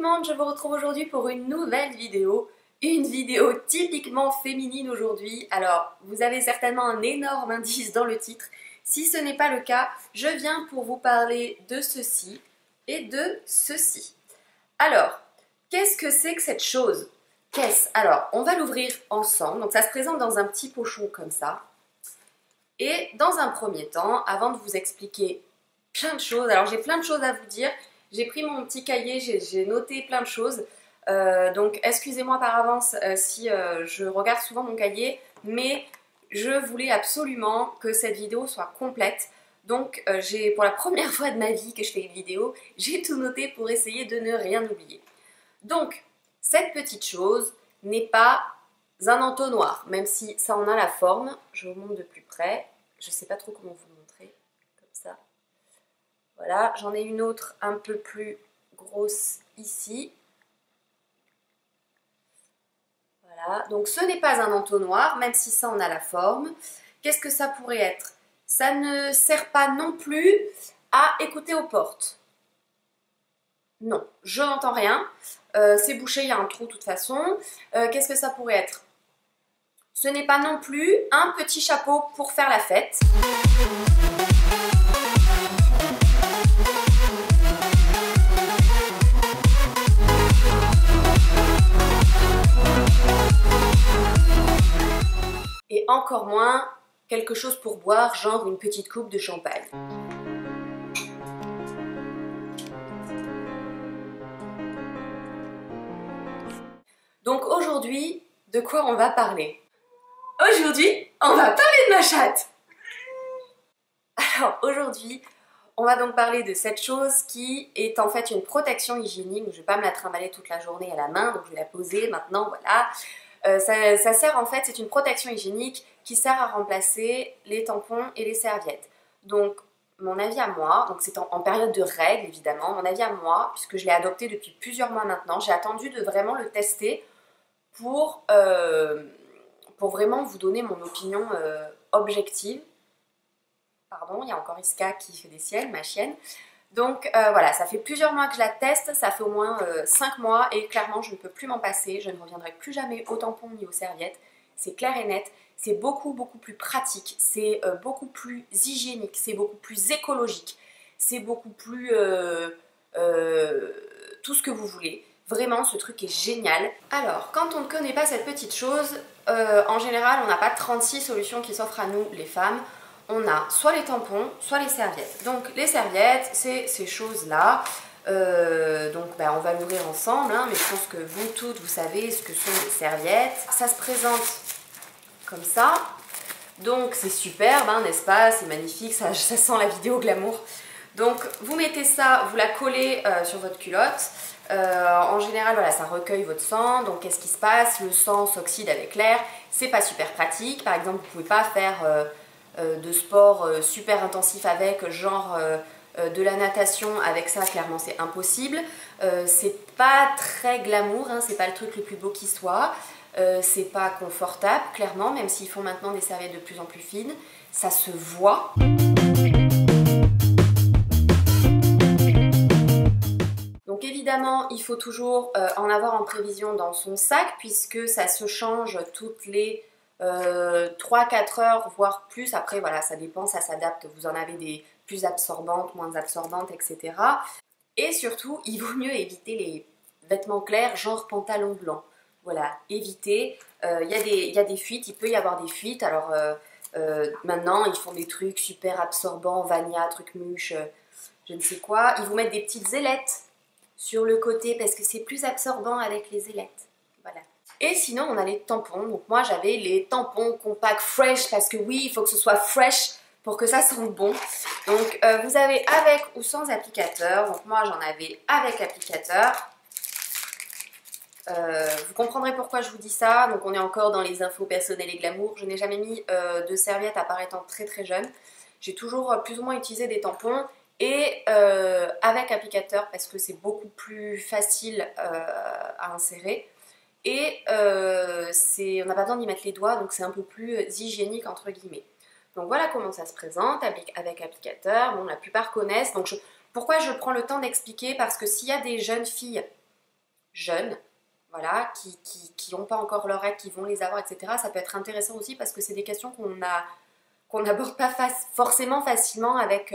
monde, je vous retrouve aujourd'hui pour une nouvelle vidéo. Une vidéo typiquement féminine aujourd'hui. Alors, vous avez certainement un énorme indice dans le titre. Si ce n'est pas le cas, je viens pour vous parler de ceci et de ceci. Alors, qu'est-ce que c'est que cette chose? Alors, on va l'ouvrir ensemble. Donc ça se présente dans un petit pochon comme ça. Et dans un premier temps, avant de vous expliquer plein de choses, alors j'ai plein de choses à vous dire. J'ai pris mon petit cahier, j'ai noté plein de choses. Donc excusez-moi par avance si je regarde souvent mon cahier, mais je voulais absolument que cette vidéo soit complète. Donc j'ai pour la première fois de ma vie que je fais une vidéo, j'ai tout noté pour essayer de ne rien oublier. Donc cette petite chose n'est pas un entonnoir, même si ça en a la forme. Je vous montre de plus près. Je ne sais pas trop comment vous montrer, comme ça. Voilà, j'en ai une autre un peu plus grosse ici. Voilà, donc ce n'est pas un entonnoir, même si ça en a la forme. Qu'est-ce que ça pourrait être? Ça ne sert pas non plus à écouter aux portes. Non, je n'entends rien. C'est bouché, il y a un trou de toute façon. Qu'est-ce que ça pourrait être? Ce n'est pas non plus un petit chapeau pour faire la fête. Et encore moins quelque chose pour boire, genre une petite coupe de champagne. Donc aujourd'hui, de quoi on va parler? Aujourd'hui, on va parler de ma chatte. Alors aujourd'hui, on va donc parler de cette chose qui est en fait une protection hygiénique. Je ne vais pas me la trimballer toute la journée à la main, donc je vais la poser maintenant, voilà. Ça sert en fait, c'est une protection hygiénique qui sert à remplacer les tampons et les serviettes. Donc mon avis à moi, donc c'est en période de règles évidemment, mon avis à moi, puisque je l'ai adopté depuis plusieurs mois maintenant, j'ai attendu de vraiment le tester pour vraiment vous donner mon opinion objective. Pardon, il y a encore Iska qui fait des siennes, ma chienne. Donc voilà, ça fait plusieurs mois que je la teste, ça fait au moins 5 mois et clairement je ne peux plus m'en passer, je ne reviendrai plus jamais aux tampons ni aux serviettes, c'est clair et net, c'est beaucoup plus pratique, c'est beaucoup plus hygiénique, c'est beaucoup plus écologique, c'est beaucoup plus tout ce que vous voulez. Vraiment, ce truc est génial. Alors, quand on ne connaît pas cette petite chose, en général, on n'a pas 36 solutions qui s'offrent à nous, les femmes. On a soit les tampons, soit les serviettes. Donc les serviettes, c'est ces choses-là. Donc on va l'ouvrir ensemble, hein, mais je pense que vous toutes, vous savez ce que sont les serviettes. Ça se présente comme ça. Donc c'est superbe, hein, n'est-ce pas? C'est magnifique, ça sent la vidéo glamour. Donc vous mettez ça, vous la collez sur votre culotte. En général, voilà, ça recueille votre sang. Donc qu'est-ce qui se passe? Le sang s'oxyde avec l'air. C'est pas super pratique. Par exemple, vous pouvez pas faire de sport super intensif avec, genre de la natation avec ça, clairement c'est impossible. C'est pas très glamour, hein, c'est pas le truc le plus beau qui soit. C'est pas confortable, clairement, même s'ils font maintenant des serviettes de plus en plus fines. Ça se voit. Donc évidemment, il faut toujours en avoir en prévision dans son sac, puisque ça se change toutes les 3-4 heures, voire plus. Après voilà, ça dépend, ça s'adapte. Vous en avez des plus absorbantes, moins absorbantes, etc. Et surtout, il vaut mieux éviter les vêtements clairs, genre pantalon blanc. Voilà, évitez. Il y a des fuites, il peut y avoir des fuites. Alors maintenant, ils font des trucs super absorbants, Vania, truc mouche, je ne sais quoi. Ils vous mettent des petites ailettes sur le côté parce que c'est plus absorbant avec les ailettes. Voilà. Et sinon, on a les tampons. Donc moi, j'avais les tampons compact fresh parce que oui, il faut que ce soit fresh pour que ça sente bon. Donc vous avez avec ou sans applicateur. Donc moi, j'en avais avec applicateur. Vous comprendrez pourquoi je vous dis ça. Donc on est encore dans les infos personnelles et glamour. Je n'ai jamais mis de serviette à part étant très jeune. J'ai toujours plus ou moins utilisé des tampons et avec applicateur parce que c'est beaucoup plus facile à insérer. Et on n'a pas besoin d'y mettre les doigts, donc c'est un peu plus hygiénique entre guillemets. Donc voilà comment ça se présente avec applicateur. Bon, la plupart connaissent. Donc pourquoi je prends le temps d'expliquer? Parce que s'il y a des jeunes filles jeunes, voilà, qui n'ont pas encore leurs règles, qui vont les avoir, etc. Ça peut être intéressant aussi parce que c'est des questions qu'on n'aborde pas forcément facilement avec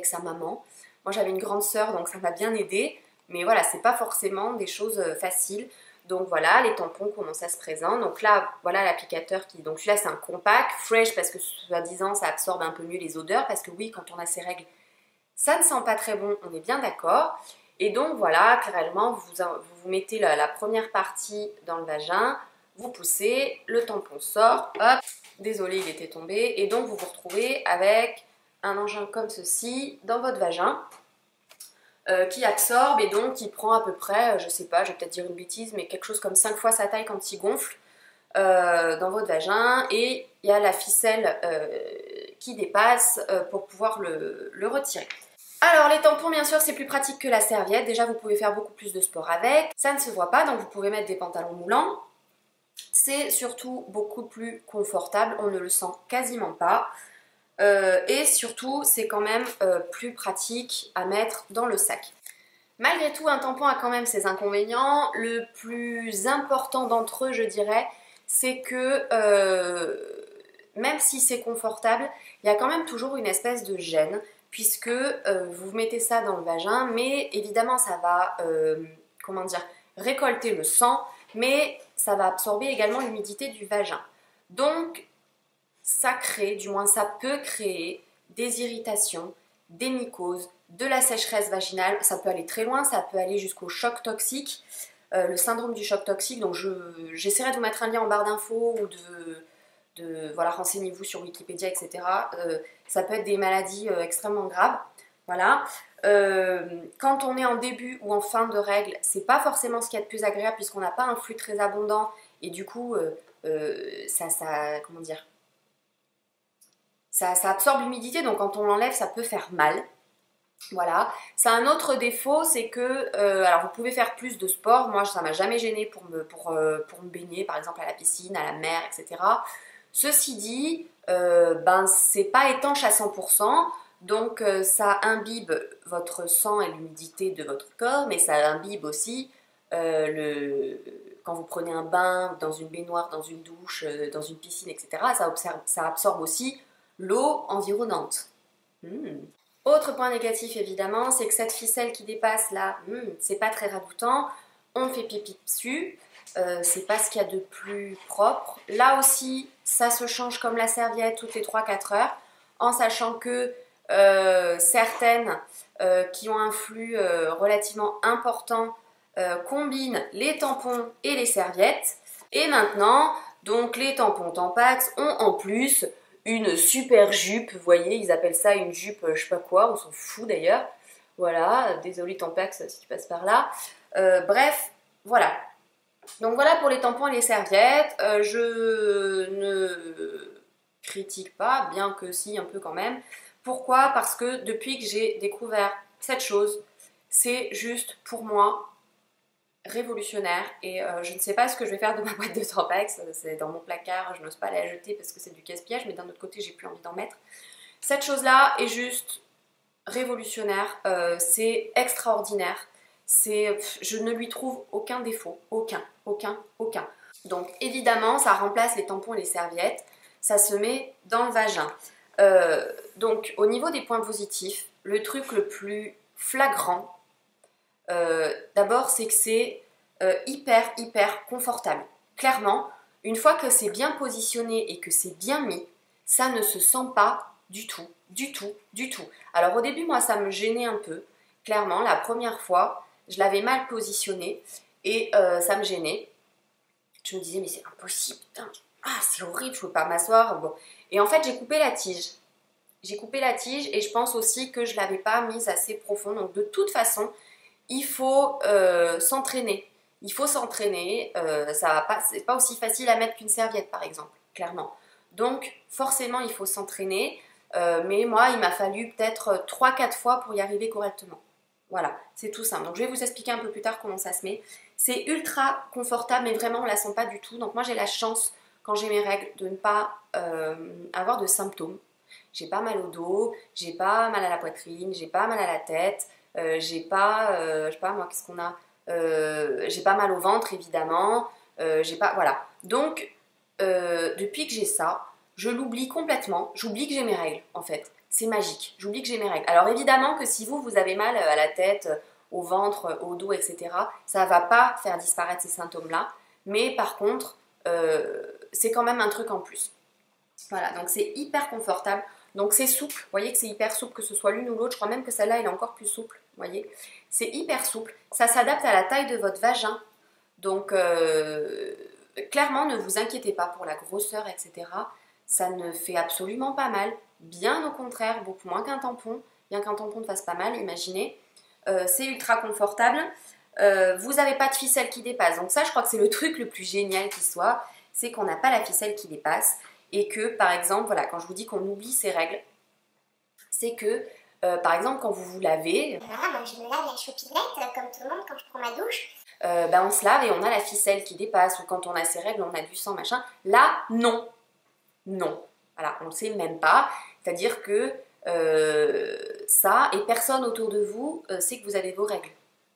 sa maman. Moi j'avais une grande sœur donc ça m'a bien aidée, mais voilà, c'est pas forcément des choses faciles. Donc voilà, les tampons commencent à se présenter. Donc là, voilà l'applicateur donc celui-là c'est un compact, fresh parce que soi-disant ça absorbe un peu mieux les odeurs, parce que oui, quand on a ses règles, ça ne sent pas très bon, on est bien d'accord. Et donc voilà, clairement, vous mettez la première partie dans le vagin, vous poussez, le tampon sort, hop, désolé il était tombé, et donc vous vous retrouvez avec un engin comme ceci dans votre vagin. Qui absorbe et donc qui prend à peu près, je sais pas, je vais peut-être dire une bêtise, mais quelque chose comme 5 fois sa taille quand il gonfle dans votre vagin, et il y a la ficelle qui dépasse pour pouvoir le retirer. Alors les tampons bien sûr c'est plus pratique que la serviette, déjà vous pouvez faire beaucoup plus de sport avec, ça ne se voit pas donc vous pouvez mettre des pantalons moulants, c'est surtout beaucoup plus confortable, on ne le sent quasiment pas. Et surtout, c'est quand même plus pratique à mettre dans le sac. Malgré tout, un tampon a quand même ses inconvénients. Le plus important d'entre eux, je dirais, c'est que même si c'est confortable, il y a quand même toujours une espèce de gêne, puisque vous mettez ça dans le vagin, mais évidemment, ça va, comment dire, récolter le sang, mais ça va absorber également l'humidité du vagin. Donc, ça crée, du moins ça peut créer des irritations, des mycoses, de la sécheresse vaginale, ça peut aller très loin, ça peut aller jusqu'au choc toxique, le syndrome du choc toxique, donc j'essaierai de vous mettre un lien en barre d'infos ou voilà, renseignez-vous sur Wikipédia, etc. Ça peut être des maladies extrêmement graves, voilà. Quand on est en début ou en fin de règle, c'est pas forcément ce qu'il y a de plus agréable puisqu'on n'a pas un flux très abondant et du coup, comment dire, ça absorbe l'humidité, donc quand on l'enlève, ça peut faire mal. Voilà. Ça a un autre défaut, c'est que, alors vous pouvez faire plus de sport. Moi, ça m'a jamais gêné pour me baigner, par exemple à la piscine, à la mer, etc. Ceci dit, ben c'est pas étanche à 100%, donc ça imbibe votre sang et l'humidité de votre corps, mais ça imbibe aussi quand vous prenez un bain, dans une baignoire, dans une douche, dans une piscine, etc. Ça absorbe aussi l'eau environnante. Autre point négatif évidemment, c'est que cette ficelle qui dépasse là, c'est pas très ragoûtant, on fait pipi dessus, c'est pas ce qu'il y a de plus propre. Là aussi, ça se change comme la serviette toutes les 3-4 heures, en sachant que certaines qui ont un flux relativement important combinent les tampons et les serviettes. Et maintenant, donc les tampons Tampax ont en plus une super jupe, vous voyez, ils appellent ça une jupe je sais pas quoi, on s'en fout d'ailleurs. Voilà, désolé Tampax si tu passes par là. Bref, voilà. Donc voilà pour les tampons et les serviettes. Je ne critique pas, bien que si, un peu quand même. Pourquoi? Parce que depuis que j'ai découvert cette chose, c'est juste pour moi révolutionnaire et je ne sais pas ce que je vais faire de ma boîte de Tampax, c'est dans mon placard, je n'ose pas la jeter parce que c'est du gaspillage, mais d'un autre côté j'ai plus envie d'en mettre. Cette chose là est juste révolutionnaire, c'est extraordinaire, je ne lui trouve aucun défaut, aucun. Donc évidemment ça remplace les tampons et les serviettes, ça se met dans le vagin. Donc au niveau des points positifs, le truc le plus flagrant, d'abord c'est que c'est hyper confortable. Clairement, une fois que c'est bien positionné et que c'est bien mis, ça ne se sent pas du tout. Alors au début, moi, ça me gênait un peu. Clairement, la première fois, je l'avais mal positionné et ça me gênait. Je me disais, mais c'est impossible, putain. Ah, c'est horrible, je ne peux pas m'asseoir. Bon. Et en fait, j'ai coupé la tige. Et je pense aussi que je ne l'avais pas mise assez profond. Donc de toute façon, il faut s'entraîner. C'est pas aussi facile à mettre qu'une serviette par exemple, clairement. Donc forcément il faut s'entraîner, mais moi il m'a fallu peut-être 3-4 fois pour y arriver correctement. Voilà, c'est tout simple. Donc je vais vous expliquer un peu plus tard comment ça se met. C'est ultra confortable, mais vraiment on la sent pas du tout. Donc moi j'ai la chance, quand j'ai mes règles, de ne pas avoir de symptômes. J'ai pas mal au dos, j'ai pas mal à la poitrine, j'ai pas mal à la tête. J'ai pas, je sais pas moi, qu'est-ce qu'on a? j'ai pas mal au ventre évidemment, j'ai pas, voilà. Donc, depuis que j'ai ça, je l'oublie complètement, j'oublie que j'ai mes règles en fait. C'est magique, j'oublie que j'ai mes règles. Alors évidemment que si vous avez mal à la tête, au ventre, au dos, etc., ça va pas faire disparaître ces symptômes-là, mais par contre, c'est quand même un truc en plus. Voilà, donc c'est hyper confortable. Donc c'est souple, vous voyez que c'est hyper souple, que ce soit l'une ou l'autre. Je crois même que celle-là, elle est encore plus souple, vous voyez. C'est hyper souple, ça s'adapte à la taille de votre vagin. Donc clairement, ne vous inquiétez pas pour la grosseur, etc. Ça ne fait absolument pas mal. Bien au contraire, beaucoup moins qu'un tampon. Bien qu'un tampon ne fasse pas mal, imaginez. C'est ultra confortable. Vous n'avez pas de ficelle qui dépasse. Donc ça, je crois que c'est le truc le plus génial qui soit. C'est qu'on n'a pas la ficelle qui dépasse. Et que, par exemple, voilà, quand je vous dis qu'on oublie ses règles, c'est que, par exemple, quand vous vous lavez... Voilà, moi je me lave la chopinette comme tout le monde quand je prends ma douche. On se lave et on a la ficelle qui dépasse. Ou quand on a ses règles, on a du sang, machin. Là, non. Non. Voilà, on ne le sait même pas. C'est-à-dire que ça, et personne autour de vous sait que vous avez vos règles.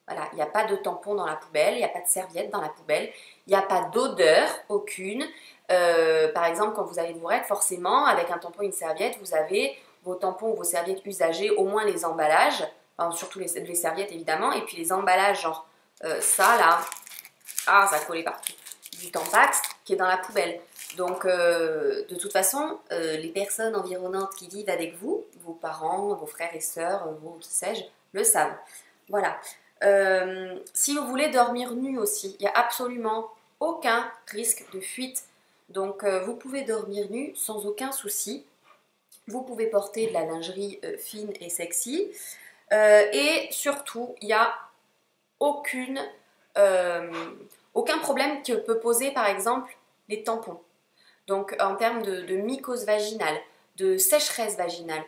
Voilà, il n'y a pas de tampon dans la poubelle, il n'y a pas de serviette dans la poubelle, il n'y a pas d'odeur aucune. Par exemple, quand vous avez vos règles, forcément, avec un tampon et une serviette, vous avez vos tampons ou vos serviettes usagées, au moins les emballages, enfin, surtout les serviettes évidemment, et puis les emballages, genre ça là, ah ça a collé partout, du Tampax qui est dans la poubelle. Donc, de toute façon, les personnes environnantes qui vivent avec vous, vos parents, vos frères et sœurs, vos qui sais-je, le savent. Voilà. Si vous voulez dormir nu aussi, il n'y a absolument aucun risque de fuite. Donc, vous pouvez dormir nu sans aucun souci. Vous pouvez porter de la lingerie fine et sexy. Et surtout, il n'y a aucun problème que peut poser, par exemple, les tampons. Donc, en termes de mycose vaginale, de sécheresse vaginale,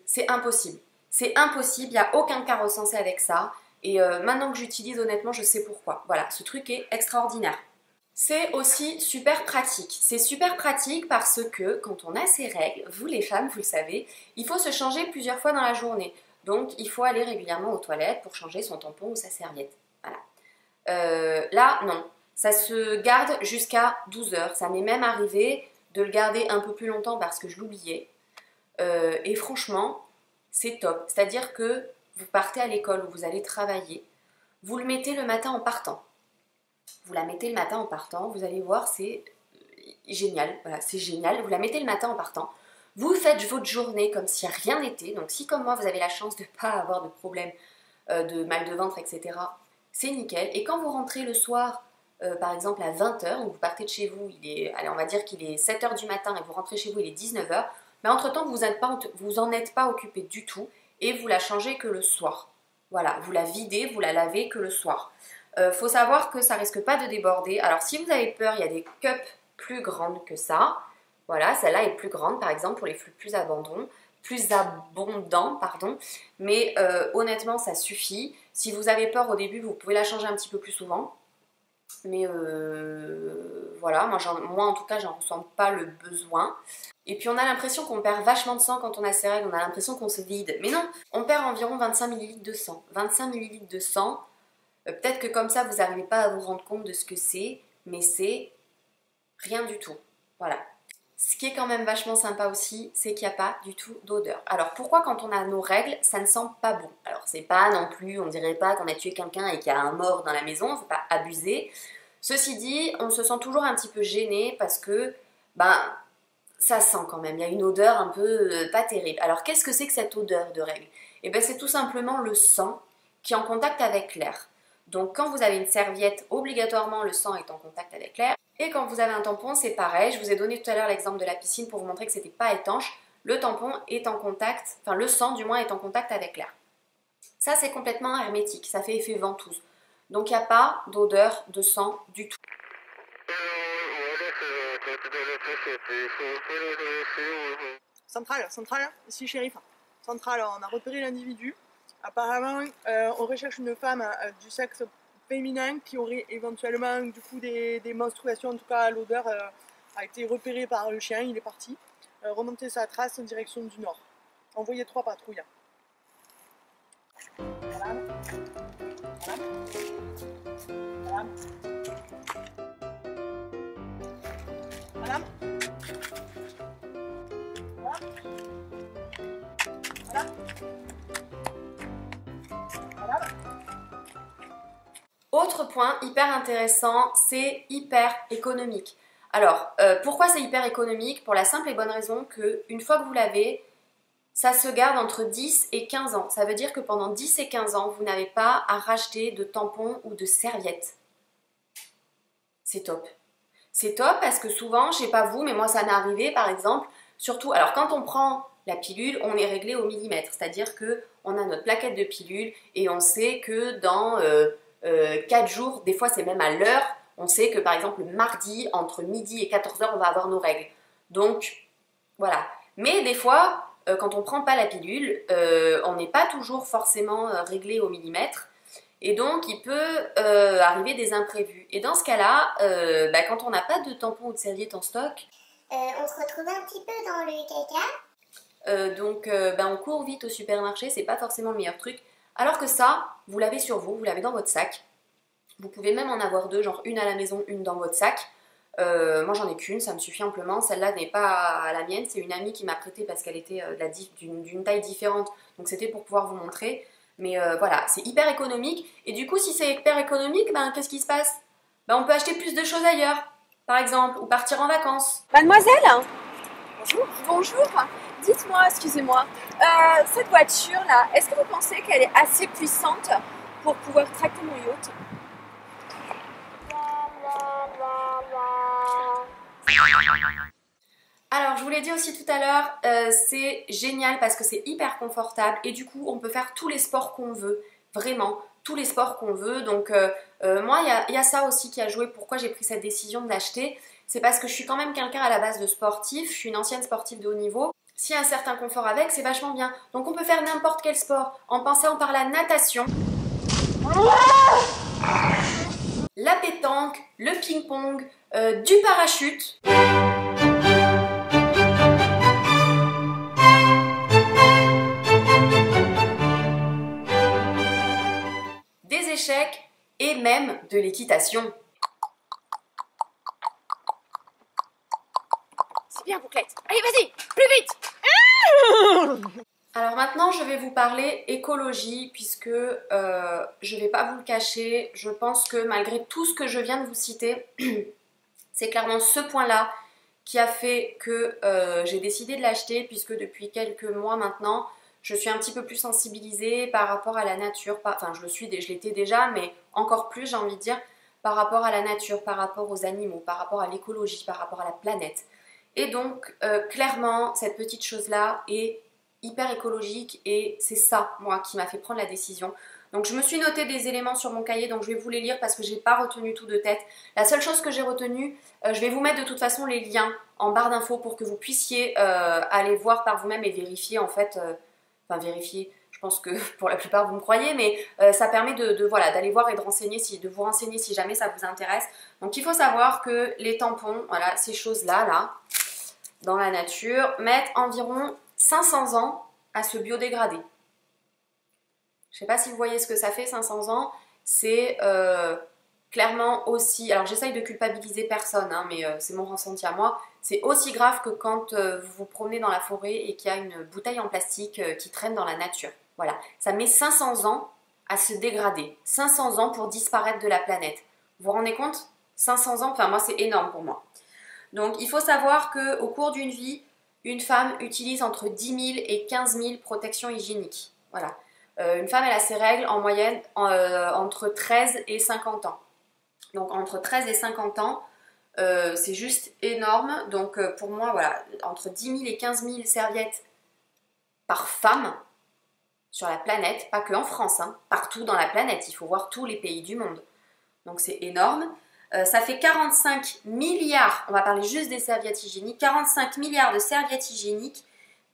c'est impossible. C'est impossible, il n'y a aucun cas recensé avec ça. Et maintenant que j'utilise, honnêtement, je sais pourquoi. Voilà, ce truc est extraordinaire. C'est aussi super pratique. C'est super pratique parce que quand on a ses règles, vous les femmes, vous le savez, il faut se changer plusieurs fois dans la journée. Donc, il faut aller régulièrement aux toilettes pour changer son tampon ou sa serviette. Voilà. Là, non. Ça se garde jusqu'à 12 heures. Ça m'est même arrivé de le garder un peu plus longtemps parce que je l'oubliais. Et franchement, c'est top. C'est-à-dire que vous partez à l'école ou vous allez travailler, vous le mettez le matin en partant. Vous la mettez le matin en partant, vous allez voir, c'est génial. Voilà, c'est génial. Vous la mettez le matin en partant. Vous faites votre journée comme si rien n'était. Donc si comme moi, vous avez la chance de ne pas avoir de problème de mal de ventre, etc., c'est nickel. Et quand vous rentrez le soir, par exemple à 20h, donc vous partez de chez vous, allez, on va dire qu'il est 7h du matin et vous rentrez chez vous, il est 19h, mais entre-temps, vous en êtes pas occupé du tout et vous la changez que le soir. Voilà, vous la videz, vous la lavez que le soir. Faut savoir que ça risque pas de déborder. Alors si vous avez peur, il y a des cups plus grandes que ça. Voilà, celle-là est plus grande, par exemple, pour les flux plus abondants. Mais honnêtement ça suffit. Si vous avez peur au début, vous pouvez la changer un petit peu plus souvent, mais voilà, moi en tout cas j'en ressens pas le besoin. Et puis on a l'impression qu'on perd vachement de sang quand on a ses règles, on a l'impression qu'on se vide, mais non, on perd environ 25 ml de sang. 25 ml de sang, peut-être que comme ça vous n'arrivez pas à vous rendre compte de ce que c'est, mais c'est rien du tout, voilà. Ce qui est quand même vachement sympa aussi, c'est qu'il n'y a pas du tout d'odeur. Alors pourquoi quand on a nos règles, ça ne sent pas bon? Alors c'est pas non plus, on dirait pas qu'on a tué quelqu'un et qu'il y a un mort dans la maison, il ne faut pas abuser. Ceci dit, on se sent toujours un petit peu gêné parce que, ça sent quand même, il y a une odeur un peu pas terrible. Alors qu'est-ce que c'est que cette odeur de règles? Eh bien c'est tout simplement le sang qui est en contact avec l'air. Donc quand vous avez une serviette, obligatoirement le sang est en contact avec l'air. Et quand vous avez un tampon, c'est pareil. Je vous ai donné tout à l'heure l'exemple de la piscine pour vous montrer que c'était pas étanche. Le tampon est en contact, enfin le sang du moins est en contact avec l'air. Ça c'est complètement hermétique, ça fait effet ventouse. Donc il n'y a pas d'odeur de sang du tout. Centrale, ici shérif. Centrale, on a repéré l'individu. Apparemment, on recherche une femme du sexe féminin qui aurait éventuellement du coup des menstruations. En tout cas, l'odeur a été repérée par le chien, il est parti. Remonter sa trace en direction du nord. Envoyer 3 patrouilles. Voilà. Voilà. Autre point hyper intéressant, c'est hyper économique. Alors, pourquoi c'est hyper économique? Pour la simple et bonne raison que une fois que vous l'avez, ça se garde entre 10 et 15 ans. Ça veut dire que pendant 10 et 15 ans, vous n'avez pas à racheter de tampons ou de serviettes. C'est top. C'est top parce que souvent, je sais pas vous, mais moi ça m'est arrivé par exemple, surtout, alors quand on prend la pilule, on est réglé au millimètre, c'est-à-dire que on a notre plaquette de pilule et on sait que dans 4 jours, des fois c'est même à l'heure, on sait que par exemple le mardi, entre midi et 14 heures, on va avoir nos règles. Donc, voilà. Mais des fois, quand on ne prend pas la pilule, on n'est pas toujours forcément réglé au millimètre. Et donc, il peut arriver des imprévus. Et dans ce cas-là, quand on n'a pas de tampon ou de serviette en stock, On se retrouve un petit peu dans le caca. on court vite au supermarché, c'est pas forcément le meilleur truc. Alors que ça, vous l'avez sur vous, vous l'avez dans votre sac. Vous pouvez même en avoir deux, genre une à la maison, une dans votre sac. Moi j'en ai qu'une, ça me suffit amplement. Celle-là n'est pas à la mienne, c'est une amie qui m'a prêté parce qu'elle était d'une taille différente. Donc c'était pour pouvoir vous montrer. Mais voilà, c'est hyper économique. Et du coup, si c'est hyper économique, qu'est-ce qui se passe? On peut acheter plus de choses ailleurs, par exemple, ou partir en vacances. Mademoiselle? Bonjour. Bonjour. Dites-moi, excusez-moi, cette voiture-là, est-ce que vous pensez qu'elle est assez puissante pour pouvoir tracter mon yacht? Alors, je vous l'ai dit aussi tout à l'heure, c'est génial parce que c'est hyper confortable et du coup, on peut faire tous les sports qu'on veut, vraiment, tous les sports qu'on veut. Donc, moi, il y a ça aussi qui a joué pourquoi j'ai pris cette décision de l'acheter. C'est parce que je suis quand même quelqu'un à la base de sportif, je suis une ancienne sportive de haut niveau. S'il y a un certain confort avec, c'est vachement bien. Donc, on peut faire n'importe quel sport en passant par la natation, la pétanque, le ping-pong, du parachute. Des échecs et même de l'équitation. C'est bien, Bouclette. Allez, vas-y, plus vite. Alors maintenant, je vais vous parler écologie puisque je ne vais pas vous le cacher, je pense que malgré tout ce que je viens de vous citer, c'est clairement ce point-là qui a fait que j'ai décidé de l'acheter puisque depuis quelques mois maintenant, je suis un petit peu plus sensibilisée par rapport à la nature. Enfin, je l'étais déjà, mais encore plus, j'ai envie de dire, par rapport à la nature, par rapport aux animaux, par rapport à l'écologie, par rapport à la planète. Et donc, clairement, cette petite chose-là est hyper écologique et c'est ça, moi, qui m'a fait prendre la décision. Donc, je me suis noté des éléments sur mon cahier, donc je vais vous les lire parce que je n'ai pas retenu tout de tête. La seule chose que j'ai retenue, je vais vous mettre de toute façon les liens en barre d'infos pour que vous puissiez aller voir par vous-même et vérifier en fait... vérifier, je pense que pour la plupart vous me croyez, mais ça permet voilà, d'aller voir et de vous renseigner si jamais ça vous intéresse. Donc il faut savoir que les tampons, voilà, ces choses-là, là, dans la nature, mettent environ 500 ans à se biodégrader. Je ne sais pas si vous voyez ce que ça fait, 500 ans, c'est clairement aussi, alors j'essaye de culpabiliser personne, hein, mais c'est mon ressenti à moi, c'est aussi grave que quand vous vous promenez dans la forêt et qu'il y a une bouteille en plastique qui traîne dans la nature. Voilà, ça met 500 ans à se dégrader, 500 ans pour disparaître de la planète. Vous vous rendez compte? 500 ans, enfin moi c'est énorme pour moi. Donc il faut savoir qu'au cours d'une vie, une femme utilise entre 10 000 et 15 000 protections hygiéniques. Voilà. Une femme elle a ses règles en moyenne entre 13 et 50 ans. Donc entre 13 et 50 ans, c'est juste énorme. Donc pour moi, voilà, entre 10 000 et 15 000 serviettes par femme sur la planète, pas que en France, hein, partout dans la planète, il faut voir tous les pays du monde. Donc c'est énorme. Ça fait 45 milliards, on va parler juste des serviettes hygiéniques, 45 milliards de serviettes hygiéniques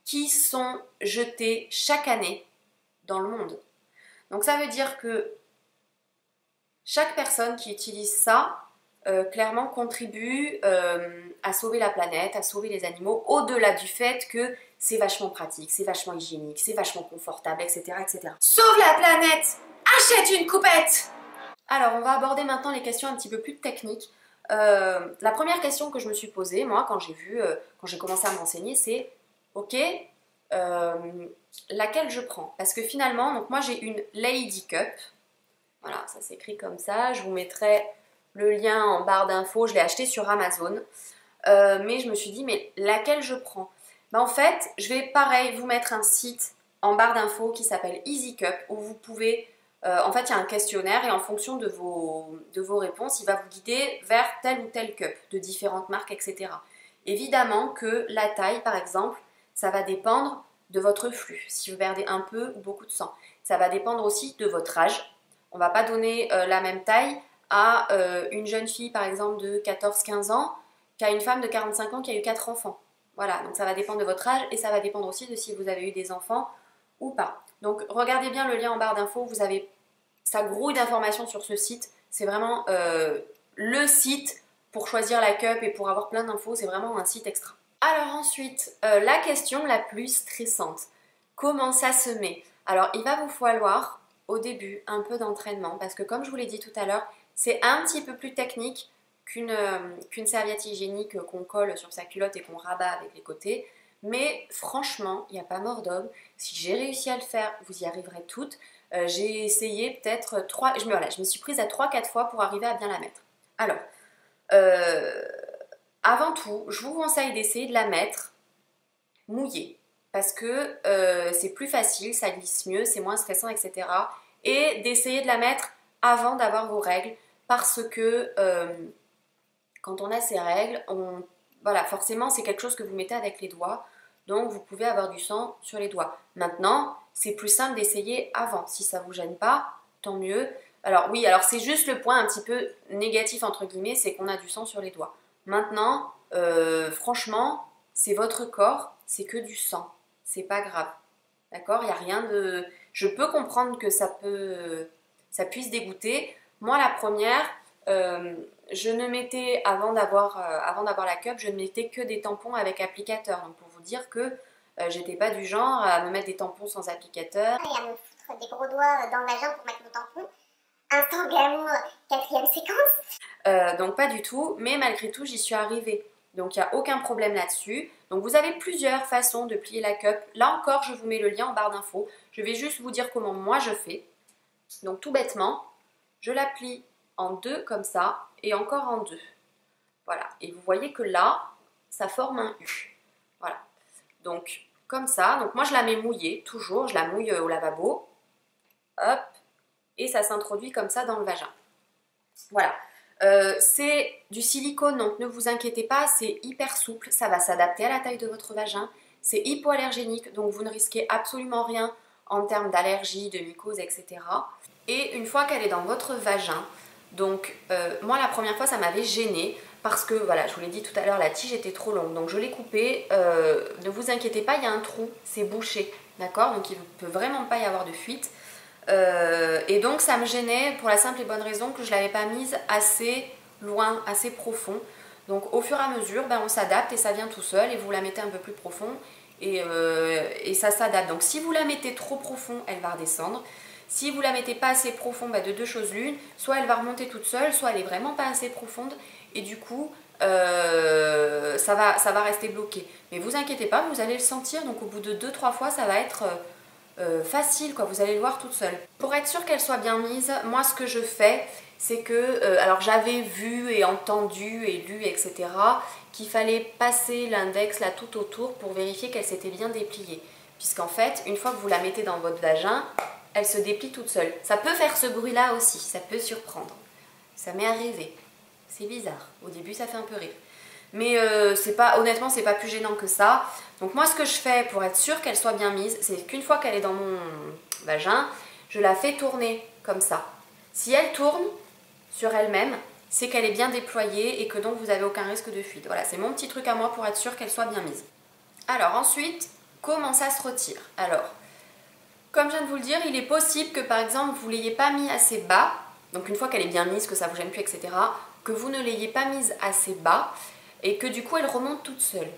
qui sont jetées chaque année dans le monde. Donc ça veut dire que chaque personne qui utilise ça, clairement contribue à sauver la planète, à sauver les animaux, au-delà du fait que c'est vachement pratique, c'est vachement hygiénique, c'est vachement confortable, etc., etc. Sauve la planète! Achète une coupette! Alors, on va aborder maintenant les questions un petit peu plus techniques. La première question que je me suis posée, moi, quand j'ai commencé à m'enseigner, c'est ok, laquelle je prends? Parce que finalement, donc moi j'ai une Lady Cup, Voilà, ça s'écrit comme ça. Je vous mettrai le lien en barre d'infos. Je l'ai acheté sur Amazon. Mais je me suis dit, mais laquelle je prends? En fait, je vais pareil vous mettre un site en barre d'infos qui s'appelle Easy Cup où vous pouvez... en fait, il y a un questionnaire et en fonction de vos réponses, il va vous guider vers telle ou telle cup de différentes marques, etc. Évidemment que la taille, par exemple, ça va dépendre de votre flux, si vous perdez un peu ou beaucoup de sang. Ça va dépendre aussi de votre âge. On ne va pas donner la même taille à une jeune fille, par exemple, de 14-15 ans qu'à une femme de 45 ans qui a eu 4 enfants. Voilà, donc ça va dépendre de votre âge et ça va dépendre aussi de si vous avez eu des enfants ou pas. Donc regardez bien le lien en barre d'infos, vous avez, ça grouille d'informations sur ce site. C'est vraiment le site pour choisir la cup et pour avoir plein d'infos, c'est vraiment un site extra. Alors ensuite, la question la plus stressante, comment ça se met? Alors il va vous falloir au début un peu d'entraînement parce que comme je vous l'ai dit tout à l'heure, c'est un petit peu plus technique qu'une serviette hygiénique qu'on colle sur sa culotte et qu'on rabat avec les côtés. Mais franchement, il n'y a pas mort d'homme. Si j'ai réussi à le faire, vous y arriverez toutes. J'ai essayé peut-être je me suis prise à 3-4 fois pour arriver à bien la mettre. Alors, avant tout, je vous conseille d'essayer de la mettre mouillée. Parce que c'est plus facile, ça glisse mieux, c'est moins stressant, etc. Et d'essayer de la mettre avant d'avoir vos règles. Parce que quand on a ses règles, voilà, forcément, c'est quelque chose que vous mettez avec les doigts. Donc, vous pouvez avoir du sang sur les doigts. Maintenant, c'est plus simple d'essayer avant. Si ça ne vous gêne pas, tant mieux. Alors, oui, alors c'est juste le point un petit peu négatif, entre guillemets, c'est qu'on a du sang sur les doigts. Maintenant, franchement, c'est votre corps, c'est que du sang. C'est pas grave. D'accord? Il n'y a rien de... Je peux comprendre que ça puisse dégoûter. Moi, la première... je ne mettais, avant d'avoir la cup, je ne mettais que des tampons avec applicateur. Donc pour vous dire que j'étais pas du genre à me mettre des tampons sans applicateur. Et à me foutre des gros doigts dans le vagin pour mettre mon tampon. Instant glamour, 4e séquence. Donc pas du tout, mais malgré tout j'y suis arrivée. Donc il n'y a aucun problème là-dessus. Donc vous avez plusieurs façons de plier la cup. Là encore, je vous mets le lien en barre d'infos. Je vais juste vous dire comment moi je fais. Donc tout bêtement, je la plie en deux comme ça et encore en deux. Voilà. Et vous voyez que là, ça forme un U. Voilà. Donc, comme ça. Donc, moi, je la mets mouillée, toujours. Je la mouille au lavabo. Hop. Et ça s'introduit comme ça dans le vagin. Voilà. C'est du silicone, donc ne vous inquiétez pas, c'est hyper souple. Ça va s'adapter à la taille de votre vagin. C'est hypoallergénique, donc vous ne risquez absolument rien en termes d'allergie, de mycose, etc. Et une fois qu'elle est dans votre vagin, donc moi la première fois ça m'avait gênée parce que voilà, je vous l'ai dit tout à l'heure, la tige était trop longue, donc je l'ai coupée. Ne vous inquiétez pas, il y a un trou, c'est bouché, d'accord? Donc il ne peut vraiment pas y avoir de fuite. Et donc ça me gênait pour la simple et bonne raison que je ne l'avais pas mise assez loin, assez profond. Donc au fur et à mesure, ben, on s'adapte et ça vient tout seul et vous la mettez un peu plus profond et ça s'adapte. Donc si vous la mettez trop profond, elle va redescendre. Si vous la mettez pas assez profond, bah de deux choses l'une, soit elle va remonter toute seule, soit elle est vraiment pas assez profonde et du coup ça va rester bloqué. Mais vous inquiétez pas, vous allez le sentir, donc au bout de 2-3 fois ça va être facile, quoi. Vous allez le voir toute seule. Pour être sûr qu'elle soit bien mise, moi ce que je fais, c'est que, alors j'avais vu et entendu et lu, etc., qu'il fallait passer l'index là tout autour pour vérifier qu'elle s'était bien dépliée. Puisqu'en fait, une fois que vous la mettez dans votre vagin, elle se déplie toute seule. Ça peut faire ce bruit-là aussi, ça peut surprendre. Ça m'est arrivé. C'est bizarre. Au début, ça fait un peu rire. Mais honnêtement, c'est pas plus gênant que ça. Donc moi, ce que je fais pour être sûre qu'elle soit bien mise, c'est qu'une fois qu'elle est dans mon vagin, je la fais tourner comme ça. Si elle tourne sur elle-même, c'est qu'elle est bien déployée et que donc vous n'avez aucun risque de fuite. Voilà, c'est mon petit truc à moi pour être sûre qu'elle soit bien mise. Alors ensuite, comment ça se retire? Alors, comme je viens de vous le dire, il est possible que par exemple vous ne l'ayez pas mis assez bas, donc une fois qu'elle est bien mise, que ça ne vous gêne plus, etc., que vous ne l'ayez pas mise assez bas et que du coup elle remonte toute seule.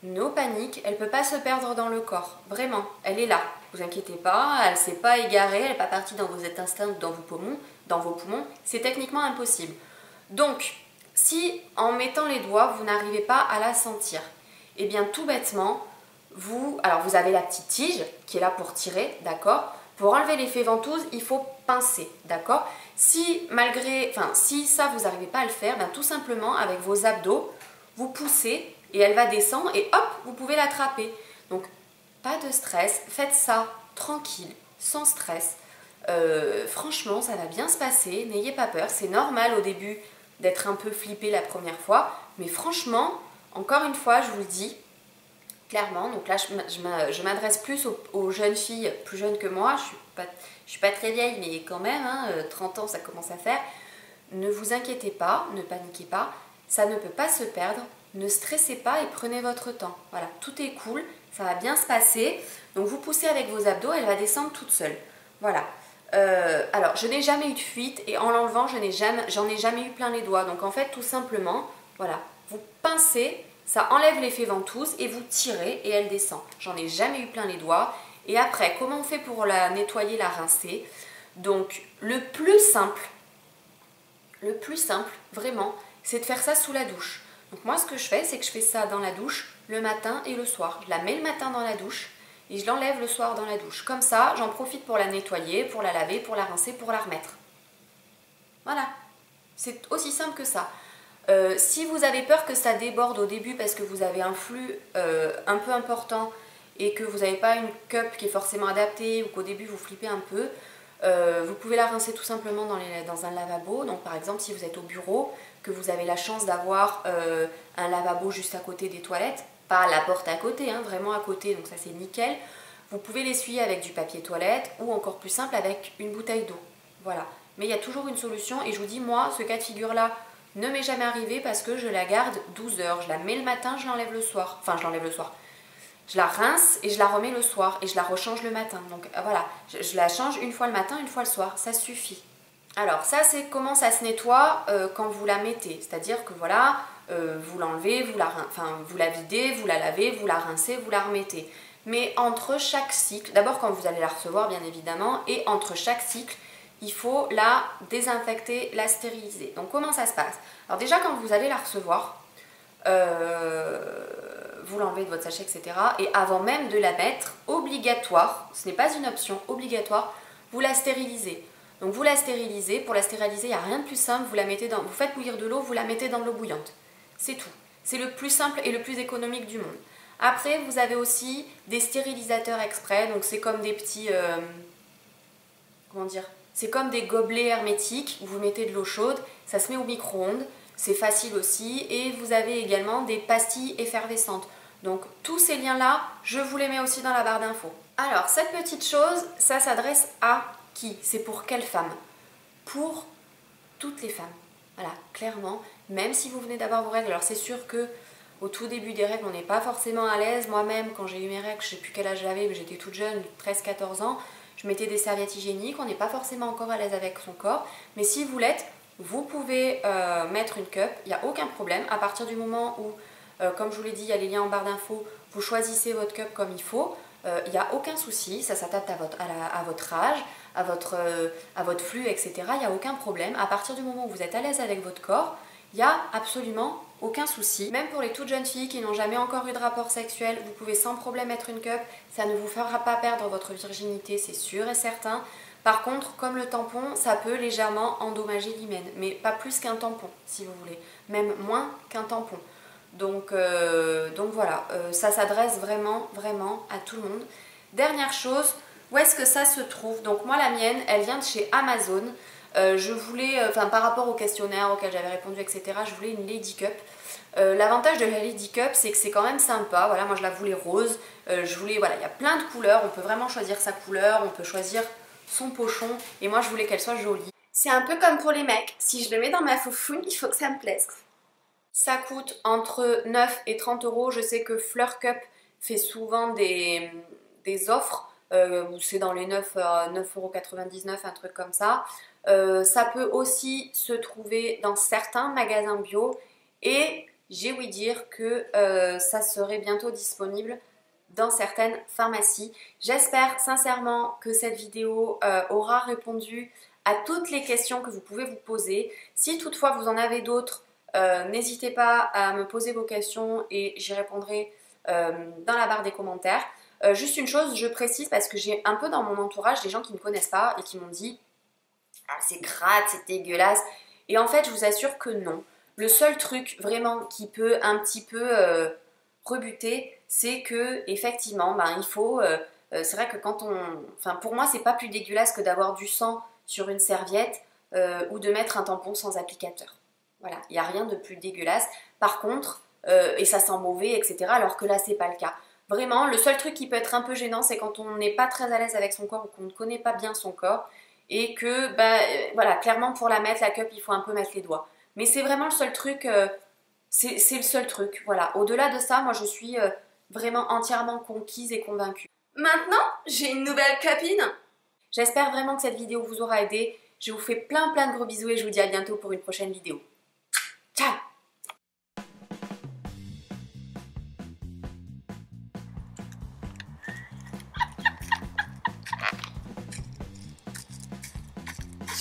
No panique, elle ne peut pas se perdre dans le corps, vraiment, elle est là. Vous inquiétez pas, elle ne s'est pas égarée, elle n'est pas partie dans vos intestins ou dans vos poumons, c'est techniquement impossible. Donc, si en mettant les doigts, vous n'arrivez pas à la sentir, eh bien tout bêtement, alors vous avez la petite tige qui est là pour tirer, d'accord? Pour enlever l'effet ventouse, il faut pincer, d'accord? Si ça vous n'arrivez pas à le faire, ben, tout simplement avec vos abdos, vous poussez et elle va descendre et hop, vous pouvez l'attraper. Donc pas de stress, faites ça tranquille, sans stress. Franchement, ça va bien se passer, n'ayez pas peur, c'est normal au début d'être un peu flippé la première fois, mais franchement, encore une fois, je vous le dis clairement, donc là je m'adresse plus aux jeunes filles plus jeunes que moi, je suis pas très vieille, mais quand même, 30 ans ça commence à faire. Ne vous inquiétez pas, ne paniquez pas, ça ne peut pas se perdre, ne stressez pas et prenez votre temps. Voilà, tout est cool, ça va bien se passer. Donc vous poussez avec vos abdos, elle va descendre toute seule. Voilà. Alors, je n'ai jamais eu de fuite et en l'enlevant, j'en ai jamais eu plein les doigts. Donc en fait, tout simplement, voilà, vous pincez, ça enlève l'effet ventouse et vous tirez et elle descend. J'en ai jamais eu plein les doigts. Et après, comment on fait pour la nettoyer, la rincer? Donc le plus simple, vraiment, c'est de faire ça sous la douche. Donc moi, ce que je fais, c'est que je fais ça dans la douche le matin et le soir. Je la mets le matin dans la douche et je l'enlève le soir dans la douche. Comme ça, j'en profite pour la nettoyer, pour la laver, pour la rincer, pour la remettre. Voilà, c'est aussi simple que ça. Si vous avez peur que ça déborde au début parce que vous avez un flux un peu important et que vous n'avez pas une cup qui est forcément adaptée ou qu'au début vous flippez un peu, vous pouvez la rincer tout simplement dans un lavabo. Donc par exemple, si vous êtes au bureau, que vous avez la chance d'avoir un lavabo juste à côté des toilettes, pas à la porte à côté, vraiment à côté, donc ça c'est nickel. Vous pouvez l'essuyer avec du papier toilette ou encore plus simple avec une bouteille d'eau. Voilà. Mais il y a toujours une solution et je vous dis, moi, ce cas de figure-là ne m'est jamais arrivé parce que je la garde 12 heures. Je la mets le matin, je l'enlève le soir. Enfin, je l'enlève le soir. Je la rince et je la remets le soir et je la rechange le matin. Donc voilà, je la change une fois le matin, une fois le soir. Ça suffit. Alors ça, c'est comment ça se nettoie quand vous la mettez. C'est-à-dire que voilà, vous l'enlevez, vous la videz, vous la lavez, vous la rincez, vous la remettez. Mais entre chaque cycle, d'abord quand vous allez la recevoir bien évidemment, et entre chaque cycle, il faut la désinfecter, la stériliser. Donc comment ça se passe? Alors déjà quand vous allez la recevoir, vous l'enlevez de votre sachet, etc. Et avant même de la mettre, obligatoire, ce n'est pas une option, obligatoire, vous la stérilisez. Donc vous la stérilisez, pour la stériliser, il n'y a rien de plus simple, vous faites bouillir de l'eau, vous la mettez dans de l'eau bouillante. C'est tout. C'est le plus simple et le plus économique du monde. Après, vous avez aussi des stérilisateurs exprès, donc c'est comme des petits... comment dire? C'est comme des gobelets hermétiques où vous mettez de l'eau chaude, ça se met au micro-ondes, c'est facile aussi, et vous avez également des pastilles effervescentes. Donc tous ces liens-là, je vous les mets aussi dans la barre d'infos. Alors, cette petite chose, ça s'adresse à qui? C'est pour quelle femme? Pour toutes les femmes. Voilà, clairement, même si vous venez d'avoir vos règles, alors c'est sûr que au tout début des règles, on n'est pas forcément à l'aise. Moi-même, quand j'ai eu mes règles, je ne sais plus quel âge j'avais, mais j'étais toute jeune, 13-14 ans, je mettais des serviettes hygiéniques, on n'est pas forcément encore à l'aise avec son corps, mais si vous l'êtes, vous pouvez mettre une cup, il n'y a aucun problème, à partir du moment où, comme je vous l'ai dit, il y a les liens en barre d'infos, vous choisissez votre cup comme il faut, il n'y a aucun souci, ça s'adapte à votre âge, à votre flux, etc. Il n'y a aucun problème. À partir du moment où vous êtes à l'aise avec votre corps, il n'y a absolument aucun souci. Même pour les toutes jeunes filles qui n'ont jamais encore eu de rapport sexuel, vous pouvez sans problème mettre une cup. Ça ne vous fera pas perdre votre virginité, c'est sûr et certain. Par contre, comme le tampon, ça peut légèrement endommager l'hymen, mais pas plus qu'un tampon, si vous voulez. Même moins qu'un tampon. Donc voilà, ça s'adresse vraiment à tout le monde. Dernière chose, où est-ce que ça se trouve? Donc moi, la mienne, elle vient de chez Amazon. Je voulais, par rapport au questionnaire auquel j'avais répondu, etc., je voulais une Lady Cup. L'avantage de la Lady Cup, c'est que c'est quand même sympa. Voilà, moi je la voulais rose. Voilà, il y a plein de couleurs. On peut vraiment choisir sa couleur, on peut choisir son pochon. Et moi, je voulais qu'elle soit jolie. C'est un peu comme pour les mecs. Si je le mets dans ma foufoune, il faut que ça me plaise. Ça coûte entre 9 et 30 euros. Je sais que Fleur Cup fait souvent des offres. C'est dans les 9,99 €, un truc comme ça. Ça peut aussi se trouver dans certains magasins bio et j'ai ouï dire que ça serait bientôt disponible dans certaines pharmacies. J'espère sincèrement que cette vidéo aura répondu à toutes les questions que vous pouvez vous poser. Si toutefois vous en avez d'autres, n'hésitez pas à me poser vos questions et j'y répondrai dans la barre des commentaires. Juste une chose, je précise parce que j'ai un peu dans mon entourage des gens qui ne connaissent pas et qui m'ont dit ah, c'est crade, c'est dégueulasse. Et en fait, je vous assure que non. Le seul truc vraiment qui peut un petit peu rebuter, c'est que effectivement, ben, il faut. C'est vrai que quand on. Enfin, pour moi, c'est pas plus dégueulasse que d'avoir du sang sur une serviette ou de mettre un tampon sans applicateur. Voilà, il n'y a rien de plus dégueulasse. Par contre, et ça sent mauvais, etc. Alors que là, c'est pas le cas. Vraiment, le seul truc qui peut être un peu gênant, c'est quand on n'est pas très à l'aise avec son corps ou qu'on ne connaît pas bien son corps et que, bah, voilà, clairement pour la mettre, la cup, il faut un peu mettre les doigts. Mais c'est vraiment le seul truc, c'est le seul truc, voilà. Au-delà de ça, moi, je suis vraiment entièrement conquise et convaincue. Maintenant, j'ai une nouvelle copine. J'espère vraiment que cette vidéo vous aura aidé. Je vous fais plein de gros bisous et je vous dis à bientôt pour une prochaine vidéo. Ciao!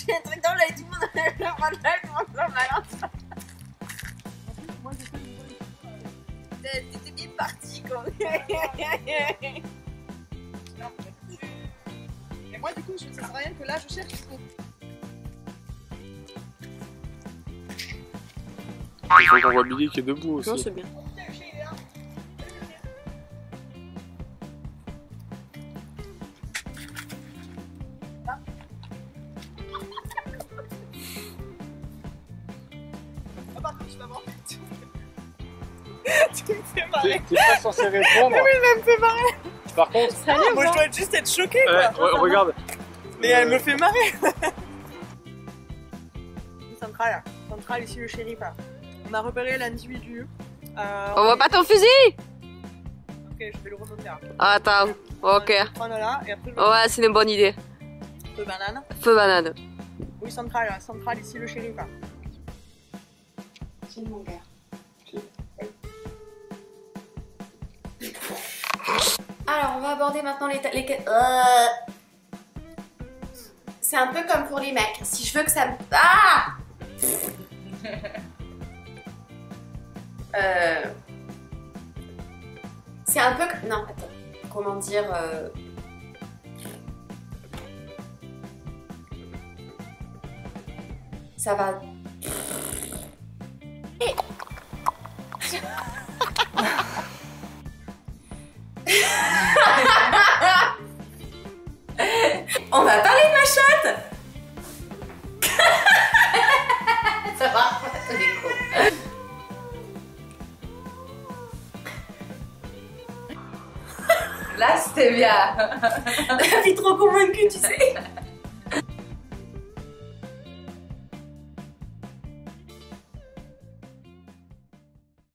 J'ai un truc dans l'œil du monde, je le prends là, comment ça balance. Moi, j'ai fait une T'étais bien parti quoi. Et moi, du coup, ça sert à rien que là, je cherche. Il faut qu'on voit Billy qui est debout aussi. Non, c'est bien. Ah, par contre, tu vas voir. Tu me fais marrer. T'es pas censé répondre. Oui, elle me fait marrer. Par contre, Moi, je dois juste être choquée, quoi. regarde. Mais elle me fait marrer. Centrale, ici le shérif. On a repéré l'individu. On voit pas ton fusil? Ok, je vais le remonter. Attends, ok. Je vais le prendre là et après je vais Ouais, c'est une bonne idée. feu banane. Feu banane. Oui, centrale, ici le shérif. C'est mon père. Alors, on va aborder maintenant les... C'est un peu comme pour les mecs. Si je veux que ça me... Ah C'est un peu... Non, attends. Comment dire... Ça va... On va parler de ma chatte. Ça va, on est con. Là, c'était bien. Je suis trop convaincue, tu sais.